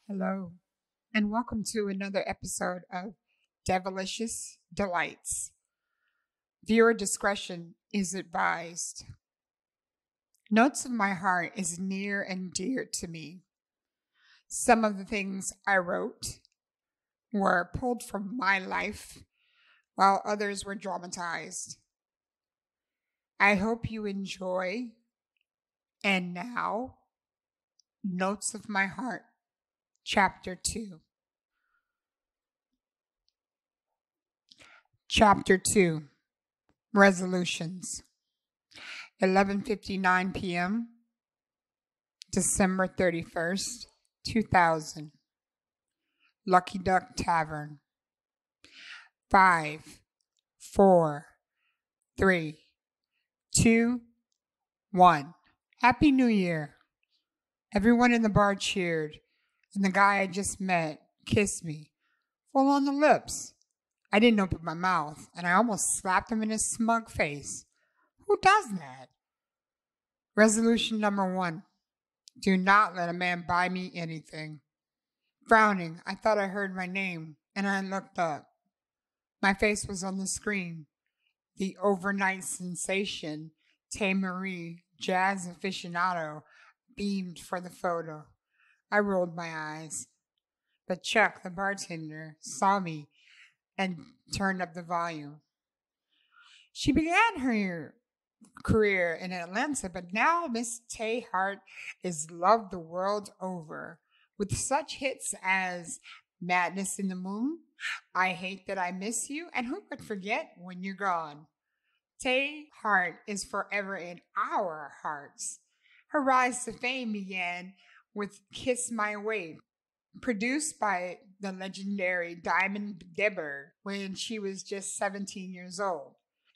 Hello, and welcome to another episode of Devilicious Delights. Viewer discretion is advised. Notes of My Heart is near and dear to me. Some of the things I wrote were pulled from my life, while others were dramatized. I hope you enjoy. And now, Notes of My Heart, Chapter 2. Chapter 2. Resolutions. 11:59 p.m. December 31st, 2000. Lucky Duck Tavern. 5, 4, 3, 2, 1. Happy New Year. Everyone in the bar cheered, and the guy I just met kissed me, full on the lips. I didn't open my mouth, and I almost slapped him in his smug face. Who does that? Resolution number 1. Do not let a man buy me anything. Frowning, I thought I heard my name, and I looked up. My face was on the screen. The overnight sensation, Tae jazz aficionado, beamed for the photo. I rolled my eyes. But Chuck, the bartender, saw me and turned up the volume. She began her career in Atlanta, but now Miss Tae Hart is loved the world over with such hits as Madness in the Moon, I Hate That I Miss You, and Who Could Forget When You're Gone. Tae Hart is forever in our hearts. Her rise to fame began with Kiss My Way, produced by the legendary Diamond Deber when she was just 17 years old.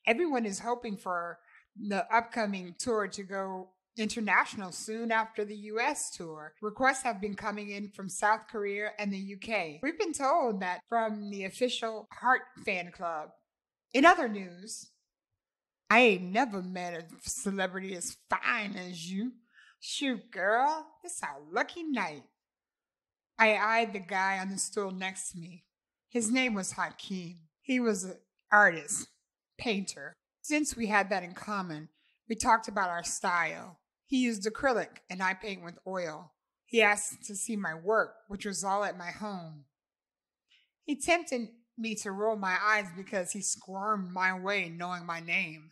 Everyone is hoping for the upcoming tour to go international soon after the US tour. Requests have been coming in from South Korea and the UK. We've been told that from the official Heart fan club. In other news, I ain't never met a celebrity as fine as you. Shoot, girl, this our lucky night. I eyed the guy on the stool next to me. His name was Hakeem. He was an artist, painter. Since we had that in common, we talked about our style. He used acrylic and I paint with oil. He asked to see my work, which was all at my home. He tempted me to roll my eyes because he squirmed my way knowing my name.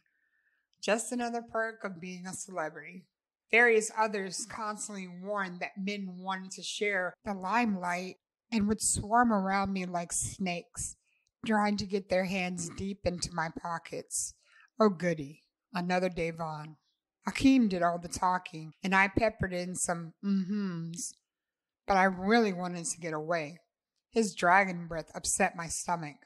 Just another perk of being a celebrity. Various others constantly warned that men wanted to share the limelight and would swarm around me like snakes, trying to get their hands deep into my pockets. Oh goody, another Devon. Hakeem did all the talking, and I peppered in some mm-hms, but I really wanted to get away. His dragon breath upset my stomach.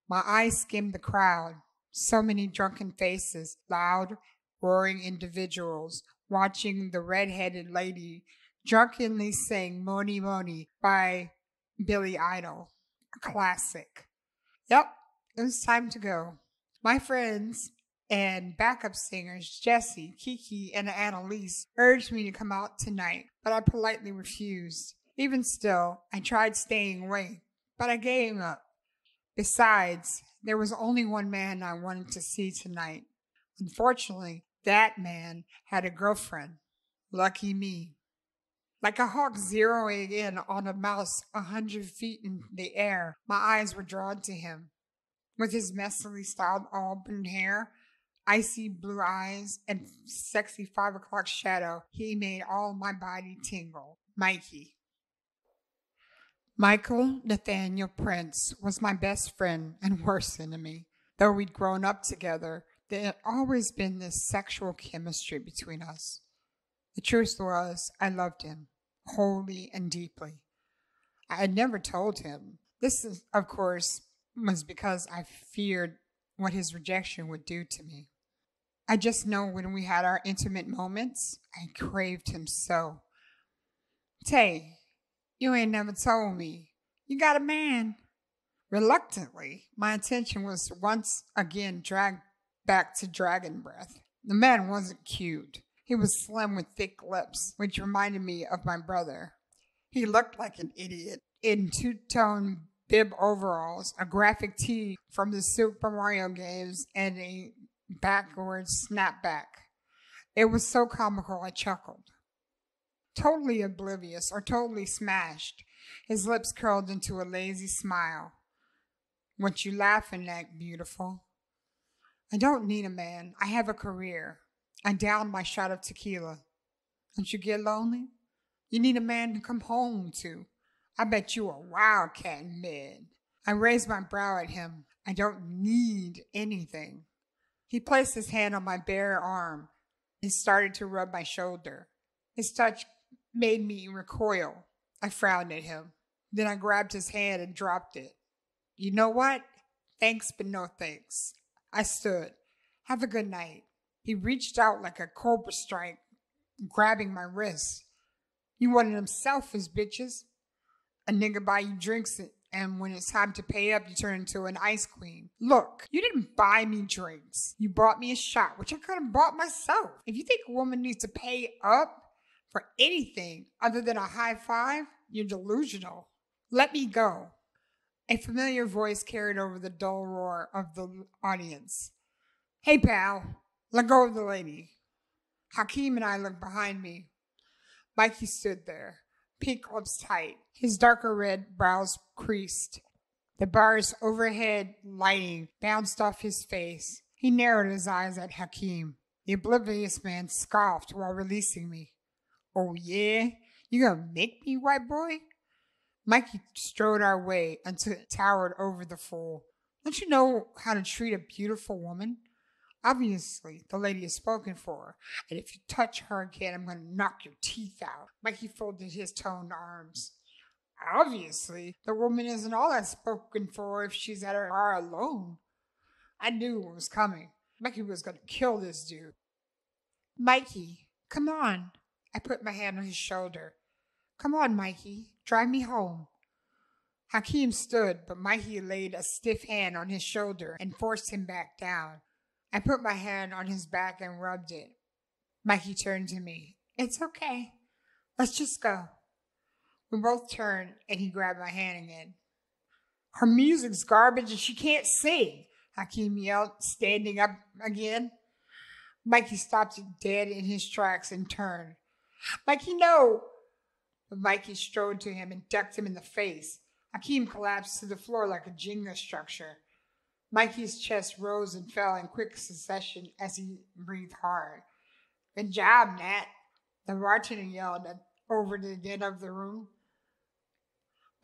My eyes skimmed the crowd. So many drunken faces, loud, roaring individuals, watching the red-headed lady drunkenly sing Moni Moni by Billy Idol, a classic. Yep, it was time to go. My friends and backup singers Jessie, Kiki, and Annalise urged me to come out tonight, but I politely refused. Even still, I tried staying away, but I gave up. Besides, there was only one man I wanted to see tonight. Unfortunately, that man had a girlfriend. Lucky me. Like a hawk zeroing in on a mouse 100 feet in the air, my eyes were drawn to him. With his messily styled auburn hair, icy blue eyes, and sexy 5 o'clock shadow, he made all my body tingle. Mikey. Michael Nathaniel Prince was my best friend and worst enemy. Though we'd grown up together, there had always been this sexual chemistry between us. The truth was, I loved him, wholly and deeply. I had never told him. This, of course, was because I feared what his rejection would do to me. I just know when we had our intimate moments, I craved him so. Tay, you ain't never told me. You got a man. Reluctantly, my attention was once again dragged back to dragon breath. The man wasn't cute. He was slim with thick lips, which reminded me of my brother. He looked like an idiot in two-tone bib overalls, a graphic tee from the Super Mario games, and a backwards snapback. It was so comical I chuckled. Totally oblivious or totally smashed, his lips curled into a lazy smile. What you laughing at, beautiful? I don't need a man. I have a career. I downed my shot of tequila. Don't you get lonely? You need a man to come home to. I bet you a wildcat in bed. I raised my brow at him. I don't need anything. He placed his hand on my bare arm and started to rub my shoulder. His touch made me recoil. I frowned at him. Then I grabbed his hand and dropped it. You know what? Thanks, but no thanks. I stood. Have a good night. He reached out like a cobra strike, grabbing my wrist. You one of them selfish bitches. A nigga buy you drinks, and when it's time to pay up, you turn into an ice queen. Look, you didn't buy me drinks. You bought me a shot, which I could have bought myself. If you think a woman needs to pay up for anything other than a high five, you're delusional. Let me go. A familiar voice carried over the dull roar of the audience. Hey, pal, let go of the lady. Hakeem and I looked behind me. Mikey stood there, pink lips tight, his darker red brows creased. The bar's overhead lighting bounced off his face. He narrowed his eyes at Hakeem. The oblivious man scoffed while releasing me. Oh, yeah? You gonna make me, white boy? Mikey strode our way until it towered over the fool. Don't you know how to treat a beautiful woman? Obviously, the lady is spoken for, and if you touch her again, I'm going to knock your teeth out. Mikey folded his toned arms. Obviously, the woman isn't all that spoken for if she's at her bar alone. I knew what was coming. Mikey was going to kill this dude. Mikey, come on. I put my hand on his shoulder. Come on, Mikey. Drive me home. Hakeem stood, but Mikey laid a stiff hand on his shoulder and forced him back down. I put my hand on his back and rubbed it. Mikey turned to me. It's okay. Let's just go. We both turned, and he grabbed my hand again. Her music's garbage, and she can't sing, Hakeem yelled, standing up again. Mikey stopped dead in his tracks and turned. Mikey, no! But Mikey strode to him and ducked him in the face. Hakeem collapsed to the floor like a Jenga structure. Mikey's chest rose and fell in quick succession as he breathed hard. Good job, Nat, the bartender yelled over the dead of the room.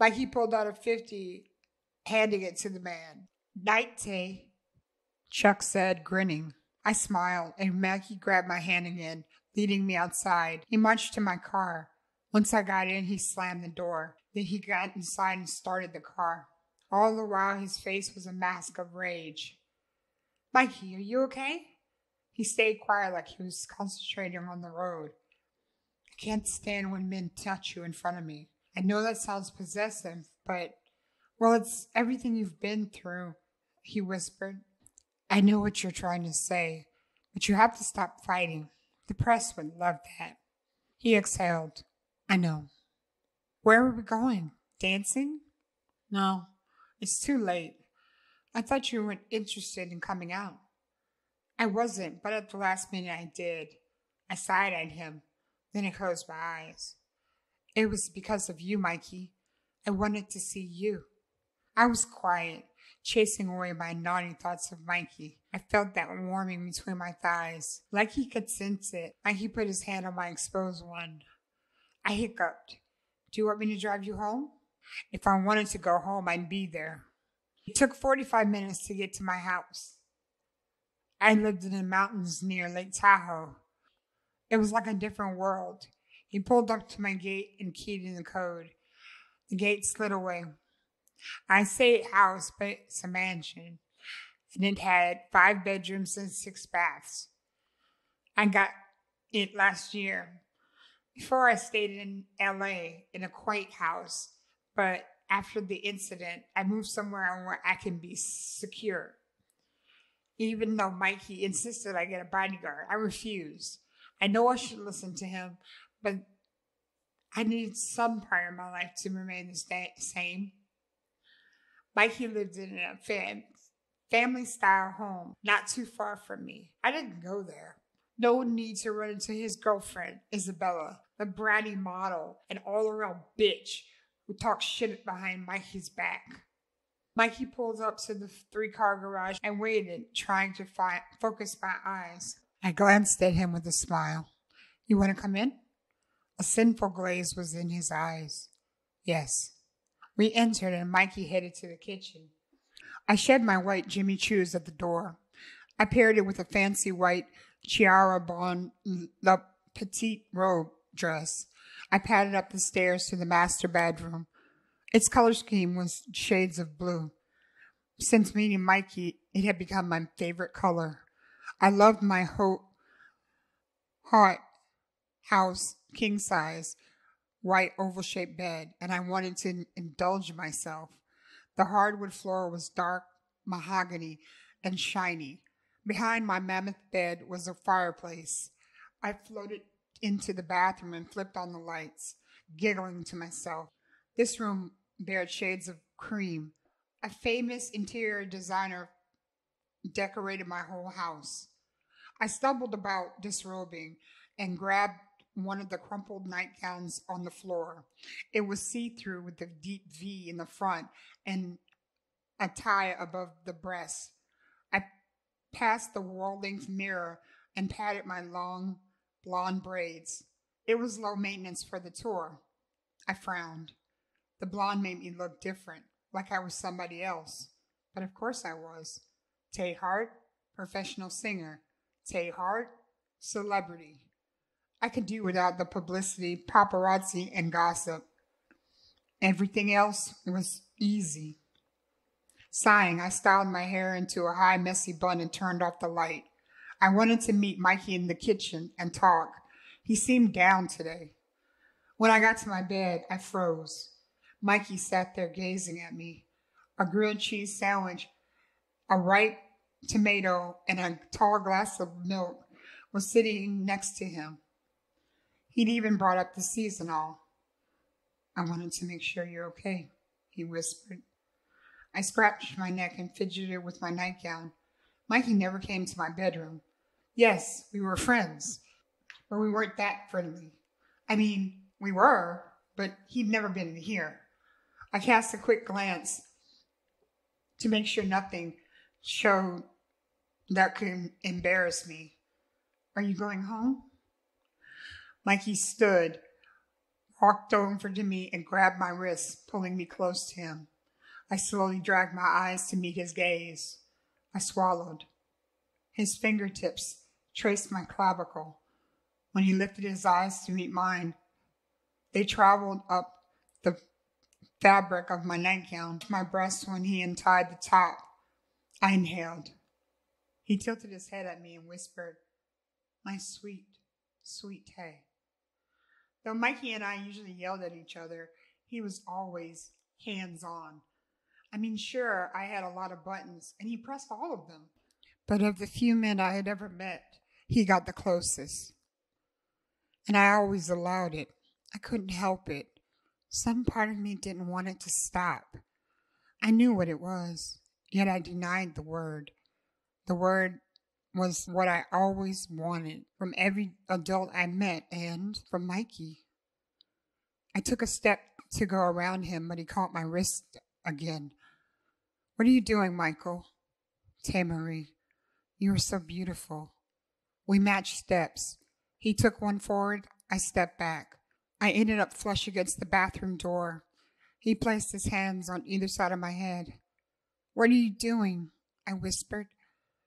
Mikey pulled out a 50, handing it to the man. Night, Tae, Chuck said, grinning. I smiled, and Mikey grabbed my hand again, leading me outside. He marched to my car. Once I got in, he slammed the door. Then he got inside and started the car. All the while, his face was a mask of rage. Mikey, are you okay? He stayed quiet like he was concentrating on the road. I can't stand when men touch you in front of me. I know that sounds possessive, but, well, it's everything you've been through, he whispered. I know what you're trying to say, but you have to stop fighting. The press would love that. He exhaled. I know. Where are we going? Dancing? No. It's too late. I thought you weren't interested in coming out. I wasn't, but at the last minute I did. I sighed at him. Then I closed my eyes. It was because of you, Mikey. I wanted to see you. I was quiet, chasing away my naughty thoughts of Mikey. I felt that warming between my thighs. Like he could sense it, Mikey put his hand on my exposed one. I hiccuped. Do you want me to drive you home? If I wanted to go home, I'd be there. It took 45 minutes to get to my house. I lived in the mountains near Lake Tahoe. It was like a different world. He pulled up to my gate and keyed in the code. The gate slid away. I say house, but it's a mansion. And it had 5 bedrooms and 6 baths. I got it last year. Before I stayed in LA in a quaint house, but after the incident, I moved somewhere where I can be secure. Even though Mikey insisted I get a bodyguard, I refused. I know I should listen to him, but I needed some part of my life to remain the same. Mikey lived in a family-style home not too far from me. I didn't go there. No need to run into his girlfriend, Isabella, the bratty model and all-around bitch who talks shit behind Mikey's back. Mikey pulled up to the three-car garage and waited, trying to focus my eyes. I glanced at him with a smile. You want to come in? A sinful glaze was in his eyes. Yes. We entered and Mikey headed to the kitchen. I shed my white Jimmy Choos at the door. I paired it with a fancy white Chiara Bon La Petite robe dress. I padded up the stairs to the master bedroom. Its color scheme was shades of blue. Since meeting Mikey, it had become my favorite color. I loved my hot house, king size, white oval-shaped bed, and I wanted to indulge myself. The hardwood floor was dark mahogany and shiny. Behind my mammoth bed was a fireplace. I floated into the bathroom and flipped on the lights, giggling to myself. This room bared shades of cream. A famous interior designer decorated my whole house. I stumbled about disrobing and grabbed one of the crumpled nightgowns on the floor. It was see-through with a deep V in the front and a tie above the breast. I passed the wall-length mirror and patted my long blonde braids. It was low maintenance for the tour. I frowned. The blonde made me look different, like I was somebody else. But of course I was. Tae Hart, professional singer. Tae Hart, celebrity. I could do without the publicity, paparazzi, and gossip. Everything else was easy. Sighing, I styled my hair into a high, messy bun and turned off the light. I wanted to meet Mikey in the kitchen and talk. He seemed down today. When I got to my bed, I froze. Mikey sat there gazing at me. A grilled cheese sandwich, a ripe tomato, and a tall glass of milk was sitting next to him. He'd even brought up the seasonal. I wanted to make sure you're okay, he whispered. I scratched my neck and fidgeted with my nightgown. Mikey never came to my bedroom. Yes, we were friends, but we weren't that friendly. I mean, we were, but he'd never been in here. I cast a quick glance to make sure nothing showed that could embarrass me. Are you going home? Mikey stood, walked over to me and grabbed my wrist, pulling me close to him. I slowly dragged my eyes to meet his gaze. I swallowed. His fingertips traced my clavicle. When he lifted his eyes to meet mine, they traveled up the fabric of my nightgown to my breast when he untied the top. I inhaled. He tilted his head at me and whispered, my sweet, sweet Tae. Though Mikey and I usually yelled at each other, he was always hands-on. I mean, sure, I had a lot of buttons, and he pressed all of them. But of the few men I had ever met, he got the closest. And I always allowed it. I couldn't help it. Some part of me didn't want it to stop. I knew what it was, yet I denied the word. The word was what I always wanted from every adult I met and from Mikey. I took a step to go around him, but he caught my wrist again. What are you doing, Michael? Tae Marie, you are so beautiful. We matched steps. He took one forward, I stepped back. I ended up flush against the bathroom door. He placed his hands on either side of my head. What are you doing? I whispered,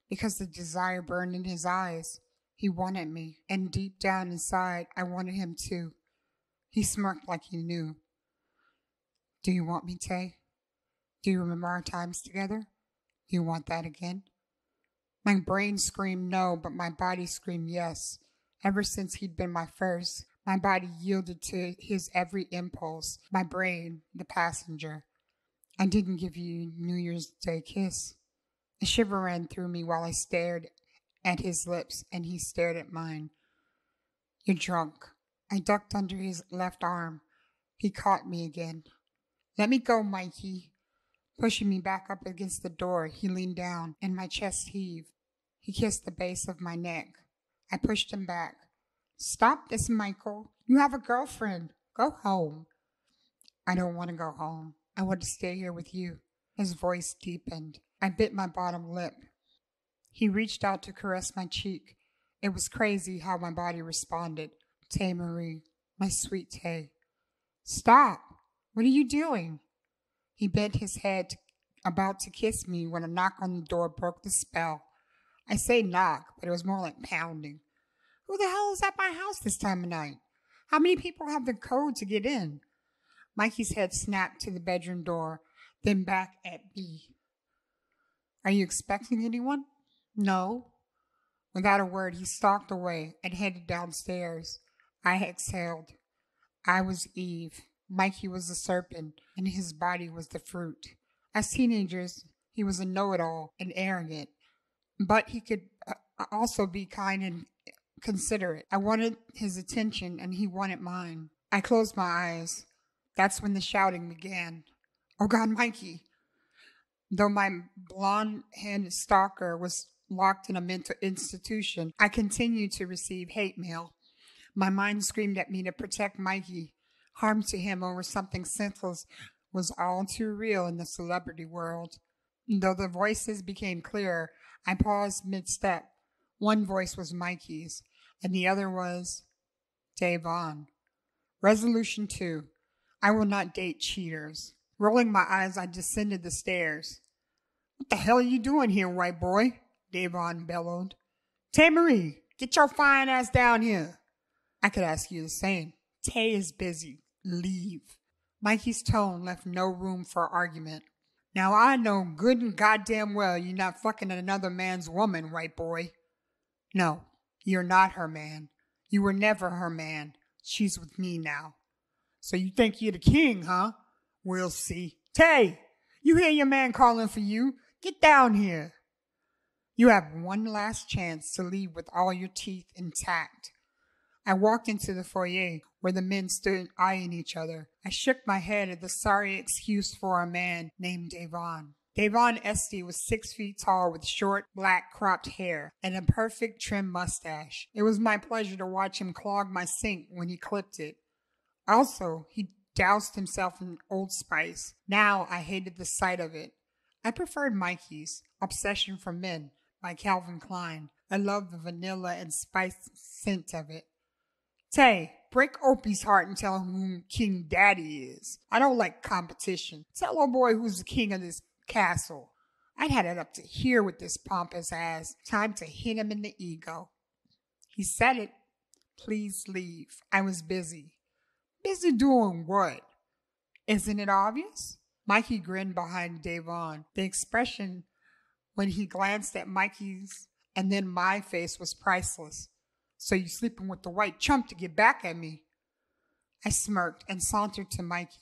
because the desire burned in his eyes. He wanted me, and deep down inside, I wanted him too. He smirked like he knew. Do you want me, Tae? Do you remember our times together? Do you want that again? My brain screamed no, but my body screamed yes. Ever since he'd been my first, my body yielded to his every impulse, my brain, the passenger. I didn't give you New Year's Day kiss. A shiver ran through me while I stared at his lips and he stared at mine. You're drunk. I ducked under his left arm. He caught me again. Let me go, Mikey. Pushing me back up against the door, he leaned down and my chest heaved. He kissed the base of my neck. I pushed him back. Stop this, Michael. You have a girlfriend. Go home. I don't want to go home. I want to stay here with you. His voice deepened. I bit my bottom lip. He reached out to caress my cheek. It was crazy how my body responded. Tae Marie, my sweet Tae. Stop. What are you doing? He bent his head, about to kiss me when a knock on the door broke the spell. I say knock, but it was more like pounding. Who the hell is at my house this time of night? How many people have the code to get in? Mikey's head snapped to the bedroom door, then back at me. Are you expecting anyone? No. Without a word, he stalked away and headed downstairs. I exhaled. I was Eve. Mikey was the serpent, and his body was the fruit. As teenagers, he was a know-it-all and arrogant, but he could also be kind and considerate. I wanted his attention, and he wanted mine. I closed my eyes. That's when the shouting began. Oh God, Mikey! Though my blonde-headed stalker was locked in a mental institution, I continued to receive hate mail. My mind screamed at me to protect Mikey. Harm to him over something senseless was all too real in the celebrity world. Though the voices became clearer, I paused mid-step. One voice was Mikey's, and the other was Davon. Resolution 2. I will not date cheaters. Rolling my eyes, I descended the stairs. What the hell are you doing here, white boy? Davon bellowed. Tae Marie, get your fine ass down here. I could ask you the same. Tae is busy. Leave. Mikey's tone left no room for argument. Now I know good and goddamn well you're not fucking another man's woman, white boy. No, you're not her man. You were never her man. She's with me now. So you think you're the king, huh? We'll see. Tae, you hear your man calling for you. Get down here. You have one last chance to leave with all your teeth intact. I walked into the foyer where the men stood eyeing each other. I shook my head at the sorry excuse for a man named Davon. Davon Esty was 6 feet tall with short, black cropped hair and a perfect trim mustache. It was my pleasure to watch him clog my sink when he clipped it. Also, he doused himself in Old Spice. Now I hated the sight of it. I preferred Mikey's Obsession for Men by Calvin Klein. I loved the vanilla and spice scent of it. Tae, break Opie's heart and tell him who King Daddy is. I don't like competition. Tell old boy who's the king of this castle. I'd had it up to here with this pompous ass. Time to hit him in the ego. He said it. Please leave. I was busy. Busy doing what? Isn't it obvious? Mikey grinned behind Davon. The expression when he glanced at Mikey's and then my face was priceless. So you sleeping with the white chump to get back at me? I smirked and sauntered to Mikey.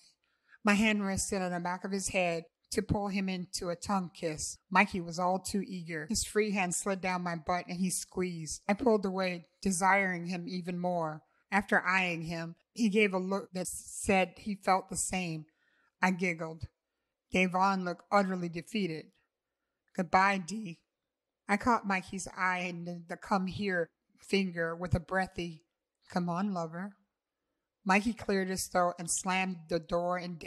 My hand rested on the back of his head to pull him into a tongue kiss. Mikey was all too eager. His free hand slid down my butt and he squeezed. I pulled away, desiring him even more. After eyeing him, he gave a look that said he felt the same. I giggled. Davon looked utterly defeated. Goodbye, D. I caught Mikey's eye and the come here finger with a breathy, come on, lover. Mikey cleared his throat and slammed the door in